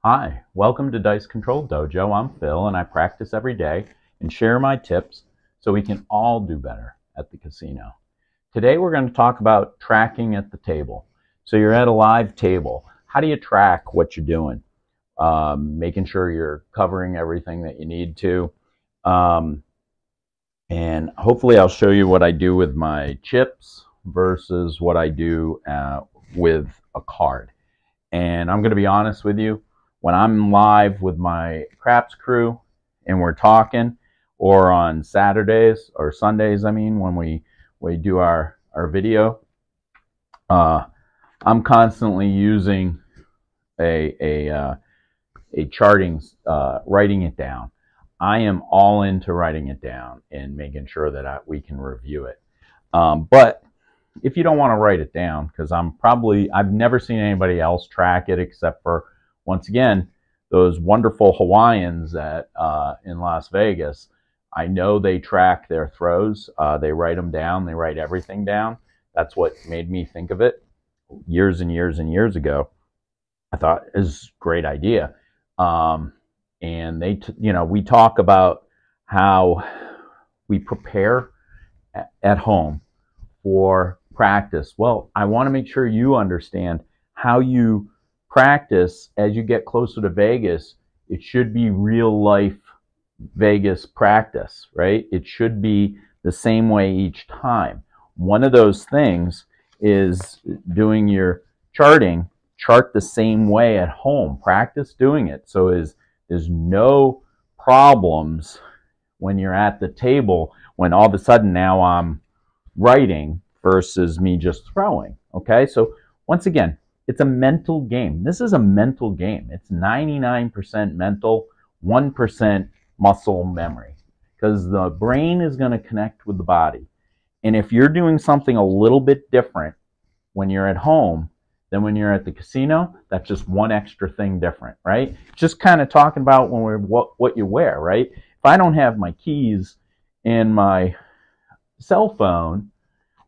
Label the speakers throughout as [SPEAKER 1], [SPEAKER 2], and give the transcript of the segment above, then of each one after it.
[SPEAKER 1] Hi, welcome to Dice Control Dojo. I'm Phil and I practice every day and share my tips so we can all do better at the casino. Today we're going to talk about tracking at the table. So you're at a live table. How do you track what you're doing? Making sure you're covering everything that you need to. And hopefully I'll show you what I do with my chips versus what I do with a card. And I'm going to be honest with you, when I'm live with my craps crew and we're talking, or on Saturdays or Sundays, when we do our video, I'm constantly using a charting, writing it down. I am all into writing it down and making sure that we can review it. But if you don't want to write it down, because I've never seen anybody else track it except for, once again, those wonderful Hawaiians in Las Vegas. I know they track their throws. They write them down. They write everything down. That's what made me think of it years and years and years ago. I thought it was a great idea. And we talk about how we prepare at home for practice. Well, I want to make sure you understand how you practice as you get closer to Vegas. It should be real life Vegas practice, right? It should be the same way each time. One of those things is doing your charting. Chart the same way at home. Practice doing it so there's no problems when you're at the table, when all of a sudden now I'm writing versus me just throwing. Okay, so once again, it's a mental game. This is a mental game. It's 99% mental, 1% muscle memory, because the brain is going to connect with the body. And if you're doing something a little bit different when you're at home than when you're at the casino, that's just one extra thing different, right? Just kind of talking about what you wear, right? If I don't have my keys and my cell phone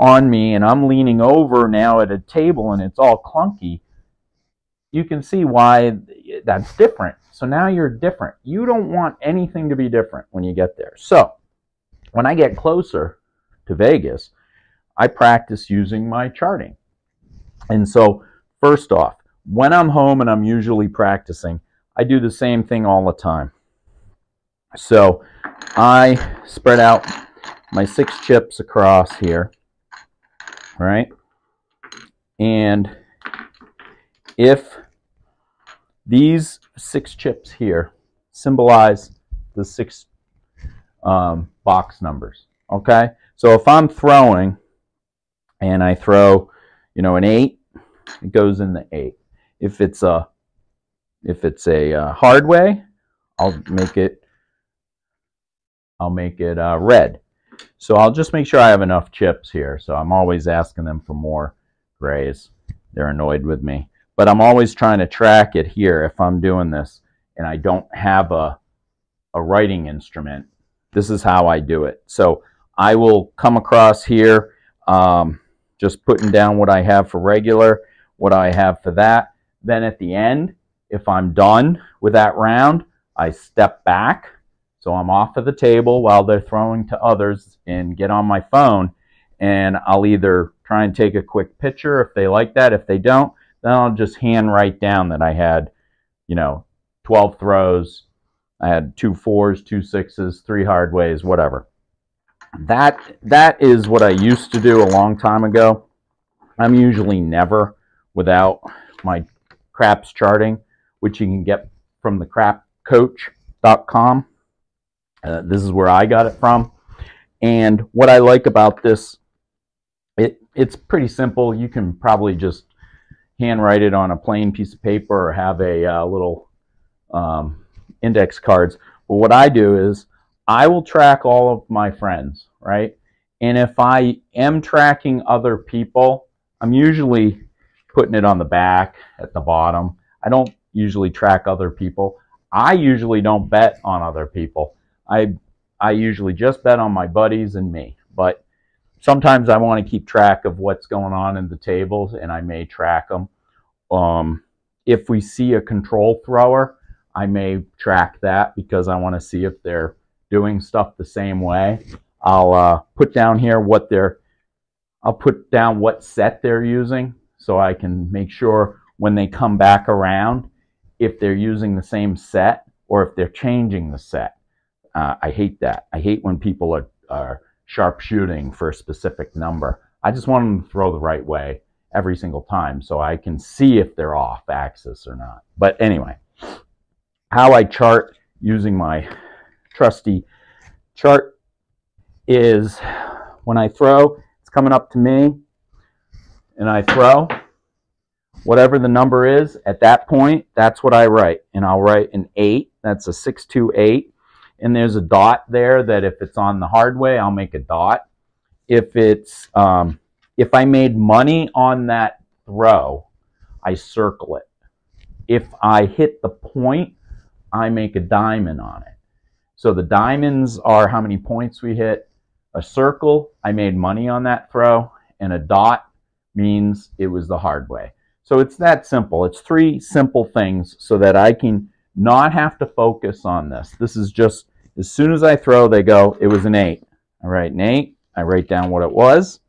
[SPEAKER 1] on me and I'm leaning over now at a table and it's all clunky, you can see why that's different. So now you're different. You don't want anything to be different when you get there. So when I get closer to Vegas, I practice using my charting. And so first off, when I'm home and I'm usually practicing, I do the same thing all the time. So I spread out my 6 chips across here, right? And if these 6 chips here symbolize the 6 box numbers, okay? So if I'm throwing and I throw, an 8, it goes in the 8. If it's a hard way, I'll make it red. So I'll just make sure I have enough chips here. So I'm always asking them for more grays. They're annoyed with me. But I'm always trying to track it here if I'm doing this and I don't have a writing instrument. This is how I do it. So I will come across here, just putting down what I have for regular, what I have for that. Then at the end, if I'm done with that round, I step back. So I'm off of the table while they're throwing to others and get on my phone, and I'll either try and take a quick picture if they like that. If they don't, then I'll just hand write down that I had, 12 throws. I had 2 4s, 2 6s, 3 hard ways, whatever. That is what I used to do a long time ago. I'm usually never without my craps charting, which you can get from thecrapcoach.com. This is where I got it from. And what I like about this, it's pretty simple. You can probably just handwrite it on a plain piece of paper or have a little index cards. But what I do is I will track all of my friends, right? And if I am tracking other people, I'm usually putting it on the back at the bottom. I don't usually track other people. I usually don't bet on other people. I usually just bet on my buddies and me. But sometimes I want to keep track of what's going on in the tables, and I may track them. If we see a control thrower, I may track that because I want to see if they're doing stuff the same way. I'll put down here I'll put down what set they're using so I can make sure when they come back around if they're using the same set or if they're changing the set. I hate that. I hate when people are sharpshooting for a specific number. I just want them to throw the right way every single time so I can see if they're off axis or not. But anyway, how I chart using my trusty chart is when I throw, it's coming up to me and I throw. Whatever the number is at that point, that's what I write. And I'll write an 8. That's a 628. And there's a dot there that if it's on the hard way, I'll make a dot. If I made money on that throw, I circle it. If I hit the point, I make a diamond on it. So the diamonds are how many points we hit. A circle, I made money on that throw. And a dot means it was the hard way. So it's that simple. It's 3 simple things so that I can not have to focus on this. This is just, as soon as I throw, they go, it was an 8. I write an 8. I write down what it was.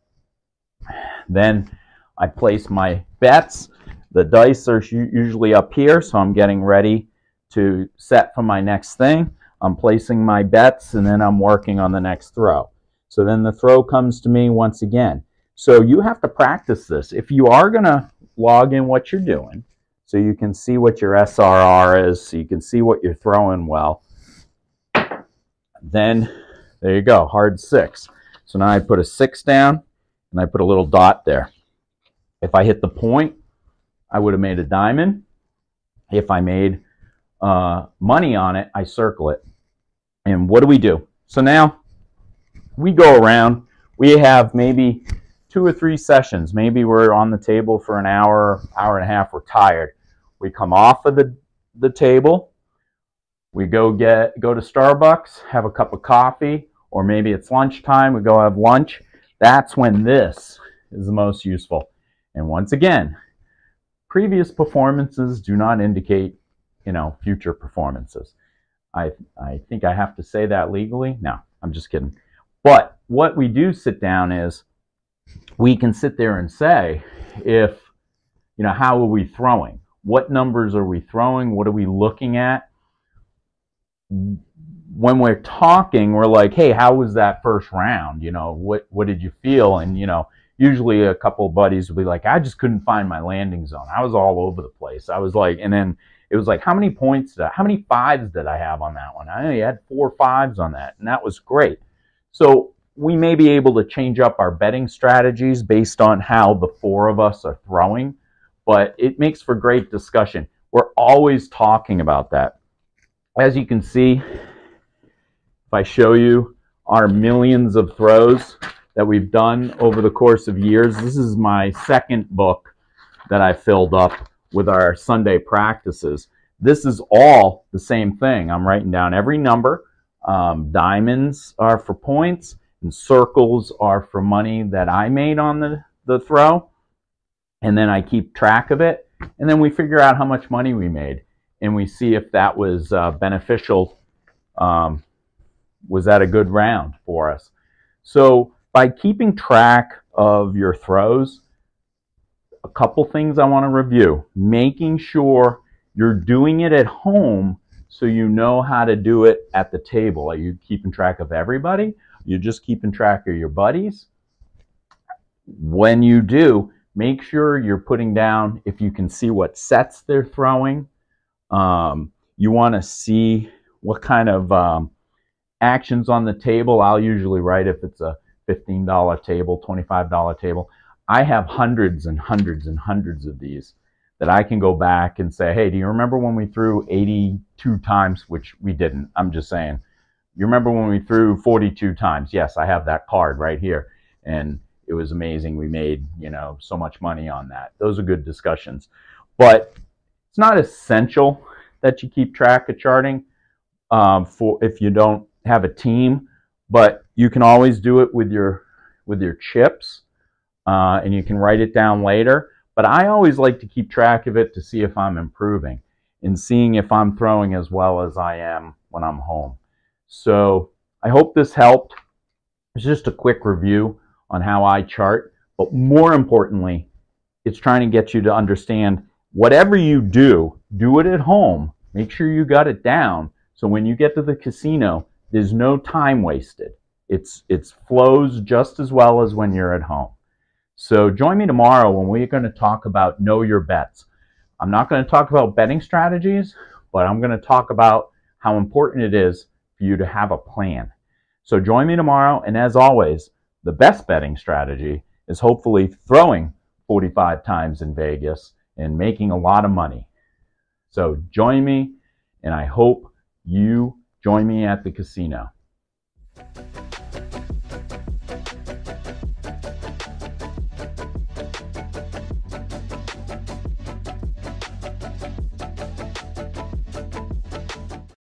[SPEAKER 1] Then I place my bets. The dice are usually up here, so I'm getting ready to set for my next thing. I'm placing my bets, and then I'm working on the next throw. So then the throw comes to me once again. So you have to practice this. If you are going to log in what you're doing, so you can see what your SRR is, so you can see what you're throwing well, then there you go, hard 6. So now I put a 6 down, and I put a little dot there. If I hit the point, I would have made a diamond. If I made money on it, I circle it. And what do? So now we go around. We have maybe 2 or 3 sessions. Maybe we're on the table for an hour, hour and a half. We're tired. We come off of the table. We go to Starbucks, have a cup of coffee, or maybe it's lunchtime. We go have lunch. That's when this is the most useful. And once again, previous performances do not indicate, future performances. I think I have to say that legally. No, I'm just kidding. But what we do sit down is we can sit there and say, how are we throwing? What numbers are we throwing? What are we looking at? When we're talking, we're like, hey, how was that first round? What did you feel? And, usually a couple of buddies will be like, I just couldn't find my landing zone. I was all over the place. I was like, and then it was like, how many fives did I have on that one? I only had 4 5s on that, and that was great. So we may be able to change up our betting strategies based on how the 4 of us are throwing, but it makes for great discussion. We're always talking about that. As you can see, if I show you our millions of throws that we've done over the course of years, this is my 2nd book that I filled up with our Sunday practices. This is all the same thing. I'm writing down every number. Diamonds are for points, and circles are for money that I made on the throw. And then I keep track of it. And then we figure out how much money we made. And we see if that was beneficial. Was that a good round for us? So by keeping track of your throws, a couple things I want to review. Making sure you're doing it at home so you know how to do it at the table. Are you keeping track of everybody? You're just keeping track of your buddies? When you do, make sure you're putting down, if you can see what sets they're throwing. You want to see what kind of actions on the table. I'll usually write if it's a $15 table, $25 table. I have hundreds and hundreds and hundreds of these that I can go back and say, hey, do you remember when we threw 82 times, which we didn't? I'm just saying. You remember when we threw 42 times? Yes, I have that card right here. And it was amazing. We made, so much money on that. Those are good discussions. But it's not essential that you keep track of charting for if you don't have a team, but you can always do it with your chips, and you can write it down later. But I always like to keep track of it to see if I'm improving and seeing if I'm throwing as well as I am when I'm home. So I hope this helped. It's just a quick review on how I chart, but more importantly, it's trying to get you to understand whatever you do, do it at home. Make sure you got it down so when you get to the casino, there's no time wasted. It flows just as well as when you're at home. So join me tomorrow when we're going to talk about know your bets. I'm not going to talk about betting strategies, but I'm going to talk about how important it is for you to have a plan. So join me tomorrow, and as always, the best betting strategy is hopefully throwing 45 times in Vegas and making a lot of money. So join me, and I hope you join me at the casino.